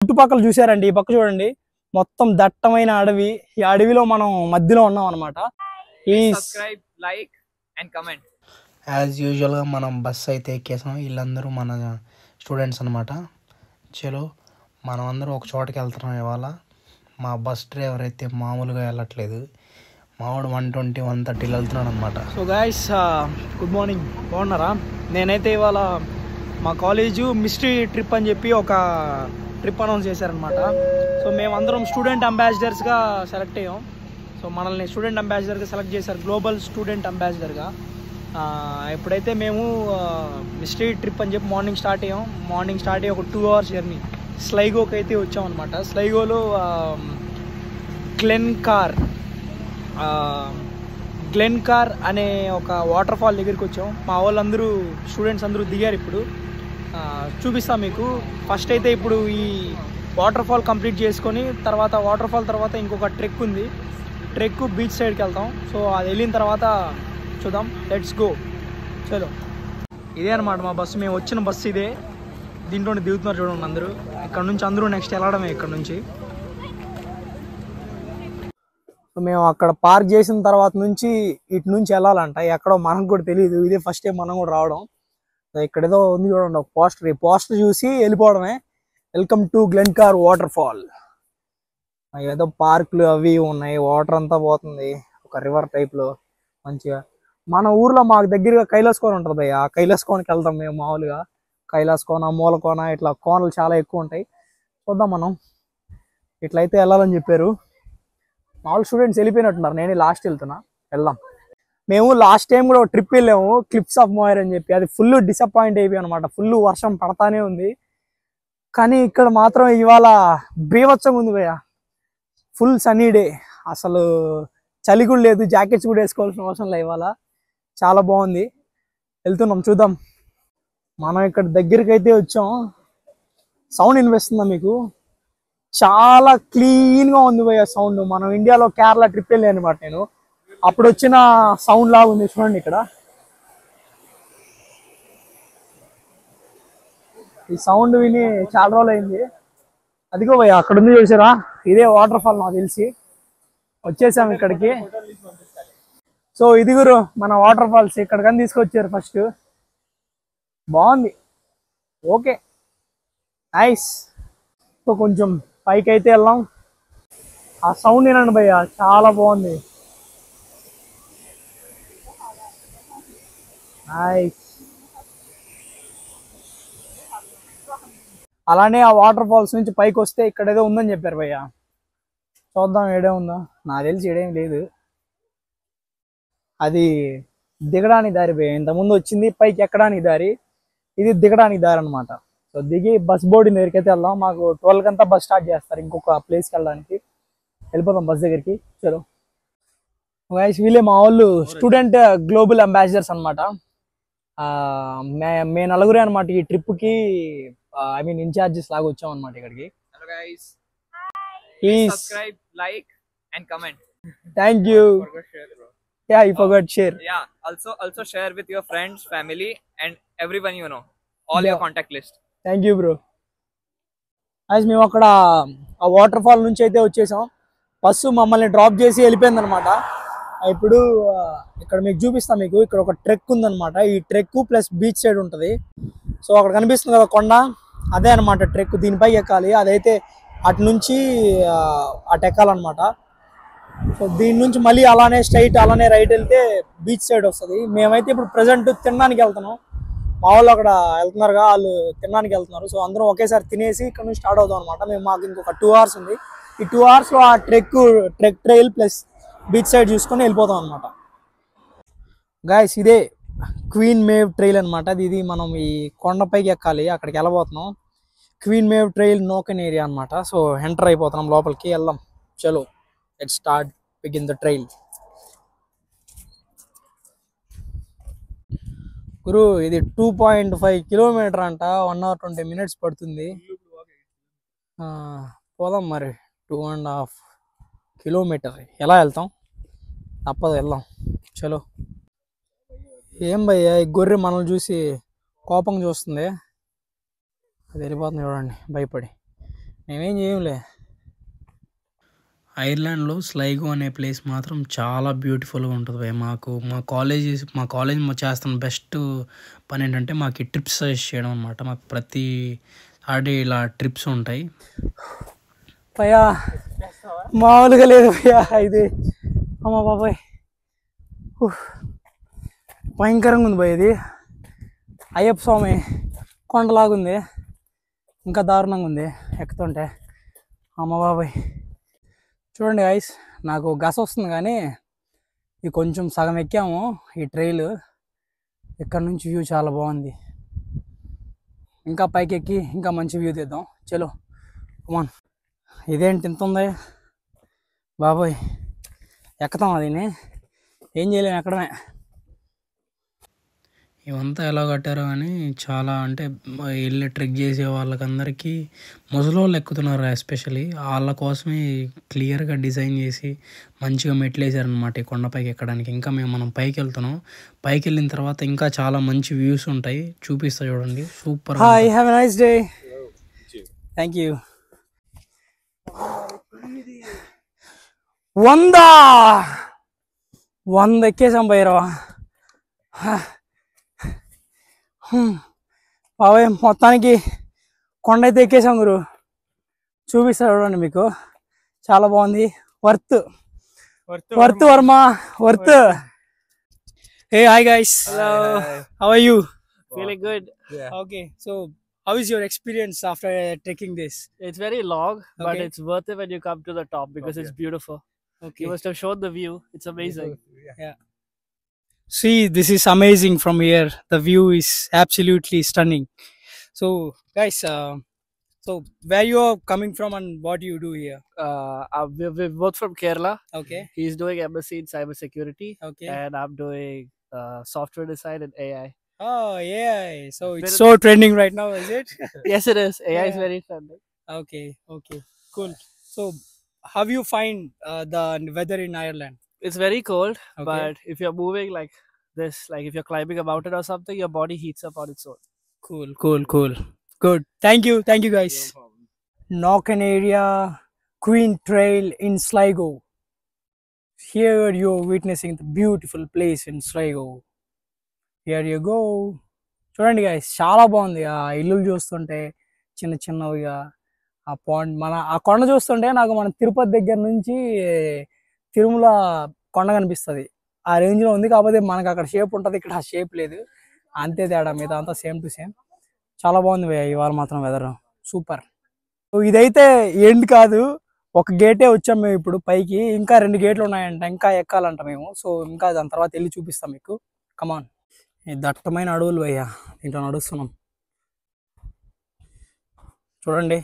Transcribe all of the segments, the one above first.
చుట్టుపక్కల చూసారండి, ఈ పక్క చూడండి, మొత్తం దట్టమైన అడవి. ఈ అడవిలో మనం మధ్యలో ఉన్నాం అనమాట. Please subscribe, like and comment. As యూజువల్గా మనం బస్ అయితే ఎక్కేసాం. వీళ్ళందరూ మన స్టూడెంట్స్ అనమాట. చలో మనం అందరూ ఒక చోటకి వెళ్తున్నాం ఇవాళ. మా బస్ డ్రైవర్ అయితే మామూలుగా వెళ్ళట్లేదు. మావాడు 120, 130 వెళ్తున్నాడు అనమాట. So guys, good morning. బాగున్నారా? నేనైతే ఇవాళ మా కాలేజు మిస్టరీ ట్రిప్ అని చెప్పి ఒక ట్రిప్ అనౌన్స్ చేశారనమాట. సో మేమందరం స్టూడెంట్ అంబాసిడర్స్గా సెలెక్ట్ అయ్యాం. సో మనల్ని స్టూడెంట్ అంబాసిడర్గా సెలెక్ట్ చేశారు, గ్లోబల్ స్టూడెంట్ అంబాసిడర్గా. ఇప్పుడైతే మేము మిస్టరీ ట్రిప్ అని చెప్పి మార్నింగ్ స్టార్ట్ అయ్యి ఒక 2 hours జర్నీ స్లైగోకి అయితే వచ్చామన్నమాట. స్లైగోలో గ్లెన్ కార్ అనే ఒక వాటర్ ఫాల్ దగ్గరికి వచ్చాం. మా వాళ్ళందరూ స్టూడెంట్స్ అందరూ దిగారు. ఇప్పుడు చూపిస్తాం మీకు. ఫస్ట్ అయితే ఇప్పుడు ఈ వాటర్ ఫాల్ కంప్లీట్ చేసుకొని తర్వాత వాటర్ ఫాల్ తర్వాత ఇంకొక ట్రెక్ ఉంది. ట్రెక్ బీచ్ సైడ్కి వెళ్తాం. సో అది వెళ్ళిన తర్వాత చూద్దాం. Let's go. చలో, ఇదే అనమాట మా బస్సు. మేము వచ్చిన బస్సు ఇదే. దీంట్లోనే దిగుతున్నారు చూడండి అందరూ. ఇక్కడ నుంచి అందరూ నెక్స్ట్ వెళ్ళడమే ఇక్కడ నుంచి. మేము అక్కడ పార్క్ చేసిన తర్వాత నుంచి ఇటు నుంచి వెళ్ళాలంట. ఎక్కడో మనకు కూడా తెలియదు. ఇదే ఫస్ట్ టైం మనం కూడా రావడం. ఇక్కడ ఏదో ఉంది చూడండి, ఒక పోస్టర్. ఈ పోస్టర్ చూసి వెళ్ళిపోవడమే. Welcome to Glenn car water fall. ఏదో పార్కులు అవి ఉన్నాయి, వాటర్ అంతా పోతుంది ఒక రివర్ టైప్లో మంచిగా. మన ఊర్లో మాకు దగ్గరగా కైలాసకోన ఉంటుంది భయ్య. ఆ కైలాసకోనకి వెళ్తాం మేము మామూలుగా. కైలాసకోన, మూలకోన, ఇట్లా కోనలు చాలా ఎక్కువ ఉంటాయి. చూద్దాం మనం. ఇట్లయితే వెళ్ళాలని చెప్పారు. మామూలు స్టూడెంట్స్ వెళ్ళిపోయినట్టున్నారు. నేనే లాస్ట్ వెళ్తున్నా. వెళ్దాం. మేము లాస్ట్ టైం కూడా ఒక ట్రిప్ వెళ్ళాము, క్లిప్స్ ఆఫ్ మోయర్ అని చెప్పి. అది ఫుల్ డిసప్పాయింట్ అయిపోయి అనమాట. ఫుల్ వర్షం పడతానే ఉంది. కానీ ఇక్కడ మాత్రం ఇవాళ బీభత్సంగా ఉంది భయ్య. Full sunny day. అసలు చలి కూడా లేదు, జాకెట్స్ కూడా వేసుకోవాల్సిన అవసరం లేదు. ఇవాళ చాలా బాగుంది. వెళ్తున్నాం, చూద్దాం. మనం ఇక్కడ దగ్గరికి అయితే వచ్చాం. సౌండ్ వినిపిస్తుందా మీకు? చాలా క్లీన్గా ఉంది భయ్య సౌండ్. మనం ఇండియాలో కేరళ ట్రిప్ వెళ్ళాను అనమాట నేను. అప్పుడు వచ్చిన సౌండ్ లాగా ఉంది చూడండి. ఇక్కడ ఈ సౌండ్ విని చాలా రోజులు అయింది. అదిగో భయ్య అక్కడ ఉంది చూసారా, ఇదే వాటర్ ఫాల్. నాకు తెలిసి వచ్చేసాం ఇక్కడికి. సో ఇదిగురు మన వాటర్ ఫాల్స్. ఇక్కడికని తీసుకొచ్చారు ఫస్ట్. బాగుంది, ఓకే, నైస్. సో కొంచెం పైకి అయితే వెళ్ళాం. ఆ సౌండ్ వినండి భయ్య, చాలా బాగుంది. నైస్. అలానే ఆ వాటర్ ఫాల్స్ నుంచి పైకి వస్తే ఇక్కడ ఏదో ఉందని చెప్పారు భయ్య. చూద్దాం ఏడే ఉందో. నాకు తెలిసి ఏడేం లేదు. అది దిగడానికి దారి భయ్య. ఇంతకుముందు వచ్చింది పైకి ఎక్కడానికి దారి, ఇది దిగడానికి దారి అనమాట. సో దిగి బస్ బోర్డు దగ్గరికి అయితే వెళ్దాం. మాకు 12 కంతా బస్ స్టార్ట్ చేస్తారు ఇంకొక ప్లేస్కి వెళ్ళడానికి. వెళ్ళిపోదాం బస్ దగ్గరికి. చలో గైస్, వీళ్ళే మా వాళ్ళు స్టూడెంట్ గ్లోబల్ అంబాసిడర్స్ అనమాట. మే నలుగురే అనమాట ఈ ట్రిప్కి. ఐ మీన్ ఇన్ఛార్జెస్ లాగా వచ్చాం అనమాట ఇక్కడికి. Hello guys, please subscribe, like and comment. Thank you. Yeah, you forgot share. Yeah, also share with your friends, family and everyone you know, all your contact list. Thank you bro. అది మేము అక్కడ ఆ water fall నుంచి అయితే వచ్చేసాం. Bus మమ్మల్ని drop చేసి వెళ్ళిపోయింది అనమాట. ఇప్పుడు ఇక్కడ మీకు చూపిస్తాం. మీకు ఇక్కడ ఒక ట్రెక్ ఉందన్నమాట. ఈ ట్రెక్ ప్లస్ బీచ్ సైడ్ ఉంటుంది. సో అక్కడ కనిపిస్తుంది కదా కొండ, అదే అనమాట ట్రెక్. దీనిపై ఎక్కాలి. అదైతే అటు నుంచి అటు ఎక్కాలన్నమాట. సో దీని నుంచి మళ్ళీ అలానే స్ట్రైట్ అలానే రైట్ వెళ్తే బీచ్ సైడ్ వస్తుంది. మేమైతే ఇప్పుడు ప్రజెంట్ తినడానికి వెళ్తున్నాం. మా వాళ్ళు అక్కడ వెళ్తున్నారుగా, వాళ్ళు తినడానికి వెళ్తున్నారు. సో అందరం ఒకేసారి తినేసి ఇక్కడ నుంచి స్టార్ట్ అవుతాం అనమాట. మాకు ఇంకొక 2 hours ఉంది. ఈ 2 hours ఆ trek trail plus beach side చూసుకొని వెళ్ళిపోతాం అనమాట. గాయస్, ఇదే క్వీన్ మేవ్ ట్రైల్ అనమాట. ఇది మనం ఈ కొండపైకి ఎక్కాలి, అక్కడికి వెళ్ళబోతున్నాం. Queen Maeve trail Knocknarea area అనమాట. సో ఎంటర్ అయిపోతున్నాం లోపలికి. వెళ్దాం. చలో, let's start, begin the trail. గురు, ఇది 2.5 kilometers అంట. 1 hour 20 minutes పడుతుంది. పోదాం మరి. 2.5 kilometers ఎలా వెళ్తాం? తప్పదు, వెళ్దాం. చలో. ఏం భయ్యా, ఈ గొర్రె మనల్ని చూసి కోపంగా చూస్తుంది. అది వెళ్ళిపోతుంది చూడండి భయపడి. మేమేం చేయంలే. ఐర్లాండ్లో స్లైగో అనే ప్లేస్ మాత్రం చాలా బ్యూటిఫుల్గా ఉంటుంది భయ్య. మా కాలేజ్ చేస్తున్న బెస్ట్ పని ఏంటంటే మాకు ట్రిప్స్ సజెస్ట్ చేయడం అనమాట. మాకు ప్రతి సాటర్డే ఇలా ట్రిప్స్ ఉంటాయి. భయ్యా మామూలుగా లేదు భయ్యా ఇది. అమ్మ బాబాయ్ భయంకరంగా ఉంది భయ్య. ఇది అయ్యప్ప స్వామి కొండలాగుంది, ఇంకా దారుణంగా ఉంది ఎక్కుతుంటే. అమ్మ బాబాయ్ చూడండి గైస్, నాకు గస వస్తుంది కానీ ఇది కొంచెం సగం ఎక్కాము ఈ ట్రైల్. ఇక్కడ నుంచి వ్యూ చాలా బాగుంది. ఇంకా పైకి ఎక్కి ఇంకా మంచి వ్యూ తీద్దాం. చలో కమాన్. ఇదేంటి ఇంత ఉంది బాబాయ్, ఎక్కుతాం అది ఏం చేయలేము ఎక్కడమే. ఇవంతా ఎలా కట్టారో కానీ చాలా అంటే వెళ్ళి ట్రెక్ చేసే వాళ్ళకందరికీ ముసలోళ్ళు ఎక్కుతున్నారు ఎస్పెషల్లీ. వాళ్ళ కోసమే క్లియర్గా డిజైన్ చేసి మంచిగా మెట్లు వేసారనమాట ఈ కొండపైకి ఎక్కడానికి. ఇంకా మనం పైకి వెళ్తున్నాం. పైకి వెళ్ళిన తర్వాత ఇంకా చాలా మంచి వ్యూస్ ఉంటాయి, చూపిస్తా చూడండి. Super. Hi, have a nice day. Thank you. 100 ఎక్కేసాం Bhairava. బాబాయ్ మొత్తానికి కొండ అయితే ఎక్కేసాం గురు. చూపిస్తా చూడండి మీకు, చాలా బాగుంది. Worth Varma worth. Hey, hi guys. Hello. How are you? Feeling good. Okay, so how is your experience after trekking this? It's very long, but Okay. it's worth it when you come to the top because it's beautiful. Okay. You must have shown the view. It's amazing. See, this is amazing from here. The view is absolutely stunning. So, guys, so where you are coming from and what you do here? We're both from Kerala. Okay, He's doing MSc in cybersecurity, okay. and I'm doing software design and AI. Oh, yeah. So it's so trending right now, is it? Yes, it is. AI is Yeah. very trending. Okay, cool. So, how you find the weather in Ireland? It's very cold, Okay. but if you're moving like this, like if you're climbing a mountain or something, your body heats up on its own. Cool. Good. Thank you, guys. Knocken area, Queen Trail in Sligo. Here you're witnessing the beautiful place in Sligo. Here you go. చూడండి guys, చాలా బాగుంది. ఆ ఇల్లు చూస్తుంటే చిన్నవిగా, ఆ ఆ కొండ చూస్తుంటే నాకు మన తిరుపతి దగ్గర నుంచి తిరుమల కొండ కనిపిస్తుంది. ఆ రేంజ్ లో ఉంది. కాకపోతే మనకు అక్కడ షేప్ ఉంటుంది, ఇక్కడ ఆ షేప్ లేదు. అంతే తేడా, మీద అంతా సేమ్ టు సేమ్. చాలా బాగుంది భయ్య ఇవాళ మాత్రం వెదర్ సూపర్. ఇదైతే ఎండ్ కాదు, ఒక గేటే వచ్చాం మేము ఇప్పుడు పైకి. ఇంకా 2 గేట్లు ఉన్నాయంట, ఇంకా ఎక్కాలంట మేము. సో ఇంకా దాని తర్వాత వెళ్ళి చూపిస్తాం మీకు. కమాన్. ఈ దట్టమైన అడవులు భయ్య, ఇంట్లో నడుస్తున్నాం చూడండి.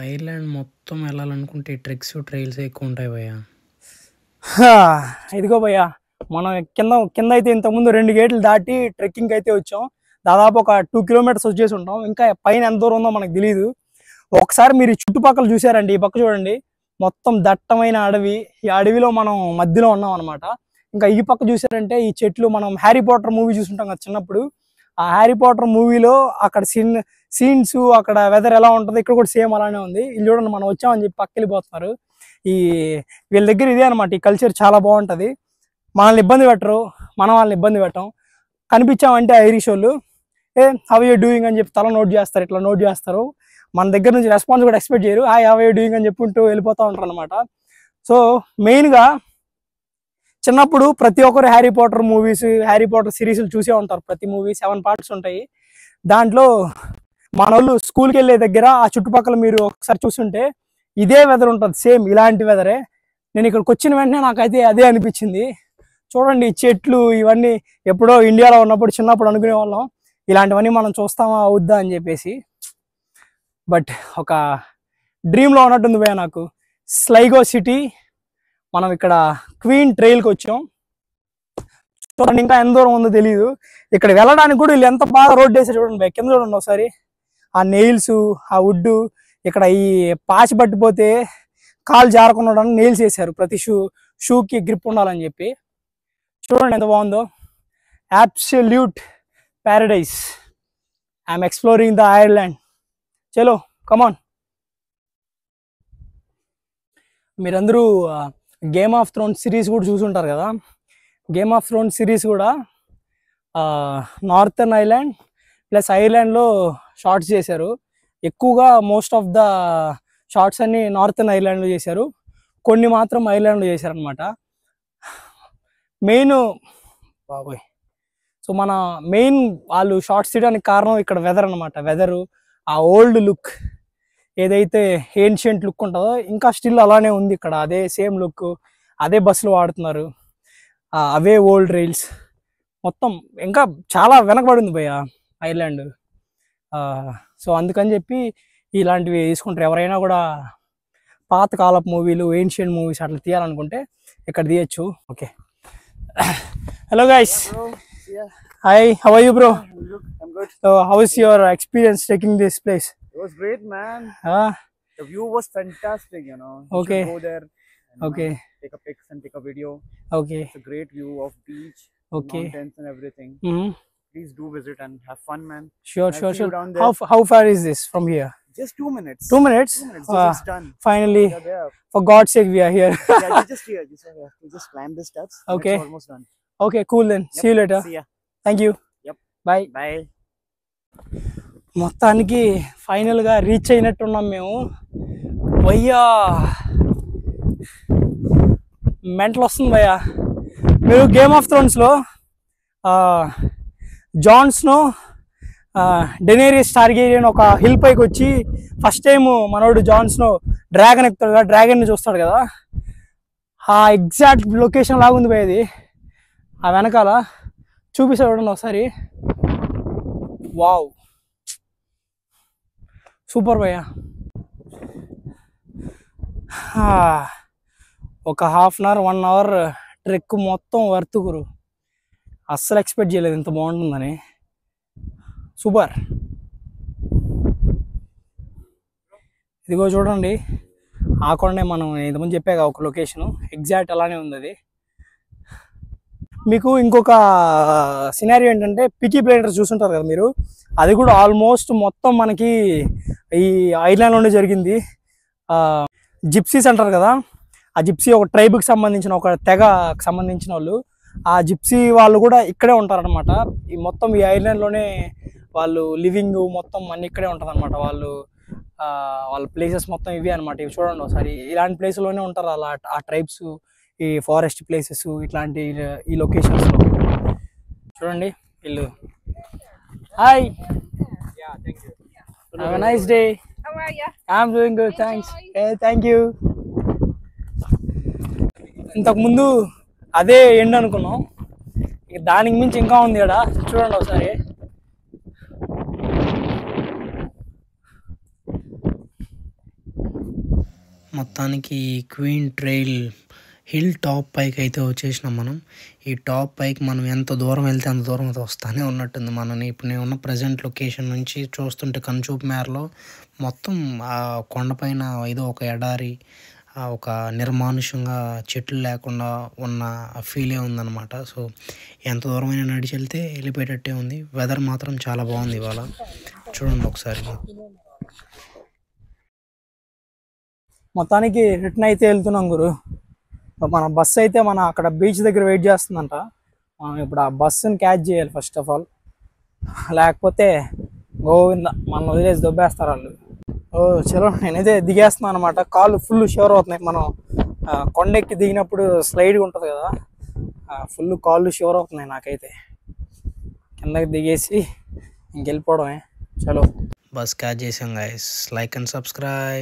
ఐర్లాండ్ మొత్తం వెళ్ళాలనుకుంటే ట్రెక్స్ ట్రైల్స్ ఎక్కువ ఉంటాయి భయ్య. ఇదిగో భయ్య, మనం కింద అయితే ఇంతకుముందు 2 గేట్లు దాటి ట్రెక్కింగ్ అయితే వచ్చాం. దాదాపు ఒక 2 కిలోమీటర్స్ వచ్చేసి ఉంటాం. ఇంకా పైన ఎంత దూరం ఉందో మనకు తెలియదు. ఒకసారి మీరు చుట్టుపక్కల చూసారండి, ఈ పక్క చూడండి, మొత్తం దట్టమైన అడవి. ఈ అడవిలో మనం మధ్యలో ఉన్నాం అనమాట. ఇంకా ఈ పక్క చూసారంటే ఈ చెట్లు, మనం హ్యారీ పాటర్ మూవీ చూసుంటాం కదా చిన్నప్పుడు. ఆ హ్యారీ పాటర్ మూవీలో అక్కడ సీన్స్, అక్కడ వెదర్ ఎలా ఉంటుంది, ఇక్కడ కూడా సేమ్ అలానే ఉంది. ఇది చూడండి, మనం వచ్చామని చెప్పి పక్క వెళ్ళిపోతున్నారు. వీళ్ళ దగ్గర ఇదే అనమాట, ఈ కల్చర్ చాలా బాగుంటుంది. మనల్ని ఇబ్బంది పెట్టరు, మనం వాళ్ళని ఇబ్బంది పెట్టం. కనిపించామంటే ఐరిష్ వాళ్ళు హౌ యూ డూయింగ్ అని చెప్పి తల నోట్ చేస్తారు, ఇట్లా నోట్ చేస్తారు. మన దగ్గర నుంచి రెస్పాన్స్ కూడా ఎక్స్పెక్ట్ చేయరు. హాయ్ హౌ యూ డూయింగ్ అని చెప్పుకుంటూ వెళ్ళిపోతూ ఉంటారు అనమాట. సో మెయిన్గా చిన్నప్పుడు ప్రతి ఒక్కరు Harry Potter movies, Harry Potter సిరీస్లు చూసే ఉంటారు. ప్రతి మూవీ 7 పార్ట్స్ ఉంటాయి. దాంట్లో మన వాళ్ళు స్కూల్కి వెళ్ళే దగ్గర ఆ చుట్టుపక్కల మీరు ఒకసారి చూస్తుంటే ఇదే వెదర్ ఉంటుంది, సేమ్ ఇలాంటి వెదరే. నేను ఇక్కడికి వచ్చిన వెంటనే నాకైతే అదే అనిపించింది. చూడండి చెట్లు ఇవన్నీ, ఎప్పుడో ఇండియాలో ఉన్నప్పుడు చిన్నప్పుడు అనుకునే వాళ్ళం ఇలాంటివన్నీ మనం చూస్తామా అవుద్దా అని చెప్పేసి. బట్ ఒక డ్రీమ్లో ఉన్నట్టుంది భయ్య నాకు. స్లైగో సిటీ, మనం ఇక్కడ క్వీన్ ట్రైల్కి వచ్చాం. చూడండి ఇంకా ఎంత దూరం ఉందో తెలియదు. ఇక్కడ వెళ్ళడానికి కూడా వీళ్ళు ఎంత బాగా రోడ్ వేసారు చూడండి భయ్య. కింద చూడండి ఒకసారి, ఆ నెయిల్స్, ఆ వుడ్, ఇక్కడ ఈ పాచి పట్టిపోతే కాలు జారకుండా నెయిల్స్ వేసారు. ప్రతి షూకి గ్రిప్ ఉండాలని చెప్పి. చూడండి ఎంత బాగుందో. Absolute Paradise. I'm exploring the Ireland. చలో కమాన్. మీరందరూ గేమ్ ఆఫ్ థ్రోన్స్ సిరీస్ కూడా చూసుంటారు కదా. గేమ్ ఆఫ్ థ్రోన్స్ సిరీస్ కూడా నార్థన్ ఐలాండ్ ప్లస్ ఐర్లాండ్లో షార్ట్స్ చేశారు. ఎక్కువగా మోస్ట్ ఆఫ్ ద షార్ట్స్ అన్ని నార్థన్ ఐర్లాండ్లో చేశారు, కొన్ని మాత్రం ఐర్లాండ్లో చేశారనమాట. మెయిన్ బాబోయ్, సో మన మెయిన్ వాళ్ళు షార్ట్స్ తీయడానికి కారణం ఇక్కడ వెదర్ అనమాట. వెదరు, ఆ ఓల్డ్ లుక్ ఏదైతే ఏన్షియంట్ లుక్ ఉంటుందో ఇంకా స్టిల్ అలానే ఉంది ఇక్కడ. అదే సేమ్ లుక్, అదే బస్సులు వాడుతున్నారు, అవే ఓల్డ్ రైల్స్ మొత్తం. ఇంకా చాలా వెనకబడింది భయ్య ఐర్లాండ్. సో అందుకని చెప్పి ఇలాంటివి తీసుకుంటారు. ఎవరైనా కూడా పాతకాలపు మూవీలు, ఏన్షియంట్ మూవీస్ అట్లా తీయాలనుకుంటే ఇక్కడ తీయచ్చు. Okay, hello guys, hi, how are you bro? I'm good. So how is your experience taking this place? It was great, man. The view was fantastic, you know. You Okay. should go there and Okay. take a pics and take a video. Okay, It's a great view of beach, Okay. mountains and everything. Please do visit and have fun, man. Sure I'll sure see you sure. down there. How far is this from here? Just 2 minutes. 2 minutes? 2 minutes. Just it's done. Finally, You're there. for God's sake, we are here. Yeah, you just here. You have to just climb the steps. and Okay. It's almost done. Okay, cool then. Yep. See you later. See ya. Thank you. Yep. Bye. Bye. మొత్తానికి ఫైనల్గా reach అయినట్టున్నాం మేము. భయ్యా mental వస్తుంది భయ్యా. మీరు game of థ్రోన్స్లో Jon Snow, Daenerys Targaryen ఒక hill పైకి వచ్చి ఫస్ట్ టైం మనోడు జాన్ స్నో డ్రాగన్ ఎక్కుతాడు కదా, డ్రాగన్ని చూస్తాడు కదా, ఆ ఎగ్జాక్ట్ లొకేషన్ లాగుంది భయ్య అది. ఆ వెనకాల చూపిస్తాడు చూడండి ఒకసారి. వావ్, సూపర్ భయ్య. ఒక half an hour 1 hour trek మొత్తం వర్త్ గురు. అస్సలు ఎక్స్పెక్ట్ చేయలేదు ఇంత బాగుంటుందని. సూపర్. ఇదిగో చూడండి, ఆ కొండే మనం ఇంతకుముందు చెప్పాక ఒక లొకేషను ఎగ్జాక్ట్ అలానే ఉంది అది. మీకు ఇంకొక సినారియో ఏంటంటే, పికీ బ్లైండర్స్ చూసుంటారు కదా మీరు, అది కూడా ఆల్మోస్ట్ మొత్తం మనకి ఈ ఐర్లాండ్లోనే జరిగింది. జిప్సీస్ అంటారు కదా, ఆ జిప్సీ ఒక ట్రైబ్కి సంబంధించిన, ఒక తెగకు సంబంధించిన వాళ్ళు, ఆ జిప్సీ వాళ్ళు కూడా ఇక్కడే ఉంటారనమాట. ఈ మొత్తం ఈ ఐర్లాండ్లోనే వాళ్ళు లివింగ్ మొత్తం అన్ని ఇక్కడే ఉంటుంది అనమాట. వాళ్ళ ప్లేసెస్ మొత్తం ఇవి అనమాట. ఇవి చూడండి ఒకసారి, ఇలాంటి ప్లేస్లోనే ఉంటారు అలా ఆ ట్రైబ్స్, ఈ ఫారెస్ట్ ప్లేసెస్, ఇట్లాంటి ఈ లొకేషన్స్లో. చూడండి వీళ్ళు. Hi, have a nice day. How are you? I'm doing good, thanks. Thank you. ఇంతకుముందు అదే ఎండ్ అనుకున్నాం, దానికి మించి ఇంకా ఉంది ఇక్కడ. చూడండి ఒకసారి. మొత్తానికి క్వీన్ ట్రైల్ హిల్ టాప్ పైకి అయితే వచ్చేసినాం మనం. ఈ టాప్ పైకి మనం ఎంత దూరం వెళ్తే అంత దూరం అయితే వస్తానే ఉన్నట్టుంది. ఇప్పుడు నేను ఉన్న ప్రజెంట్ లొకేషన్ నుంచి చూస్తుంటే కన్చూప్ మేరలో మొత్తం ఆ కొండపైన ఏదో ఒక ఎడారి, ఒక నిర్మానుష్యంగా చెట్లు లేకుండా ఉన్న ఫీలే ఉందన్నమాట. సో ఎంత దూరమైనా నడిచి వెళ్తే వెళ్ళిపోయేటట్టే ఉంది. వెదర్ మాత్రం చాలా బాగుంది ఇవాళ. చూడండి ఒకసారి. మొత్తానికి రిటర్న్ అయితే వెళ్తున్నాం గురు. మన బస్సు అయితే మన అక్కడ బీచ్ దగ్గర వెయిట్ చేస్తుందంట. మనం ఇప్పుడు ఆ బస్సుని క్యాచ్ చేయాలి ఫస్ట్ ఆఫ్ ఆల్, లేకపోతే గోవింద మనం వదిలేసి దొబ్బేస్తారు వాళ్ళు. చలో, నేనైతే దిగేస్తున్నాను అనమాట. కాళ్ళు ఫుల్ షివర్ అవుతున్నాయి. మనం కొండెక్కి దిగినప్పుడు స్లైడ్గా ఉంటుంది కదా, ఫుల్ కాళ్ళు షివర్ అవుతున్నాయి నాకైతే. కిందకి దిగేసి ఇంకెళ్ళిపోవడమే. చలో, బస్ క్యాచ్ చేసాం గైస్. Like and subscribe.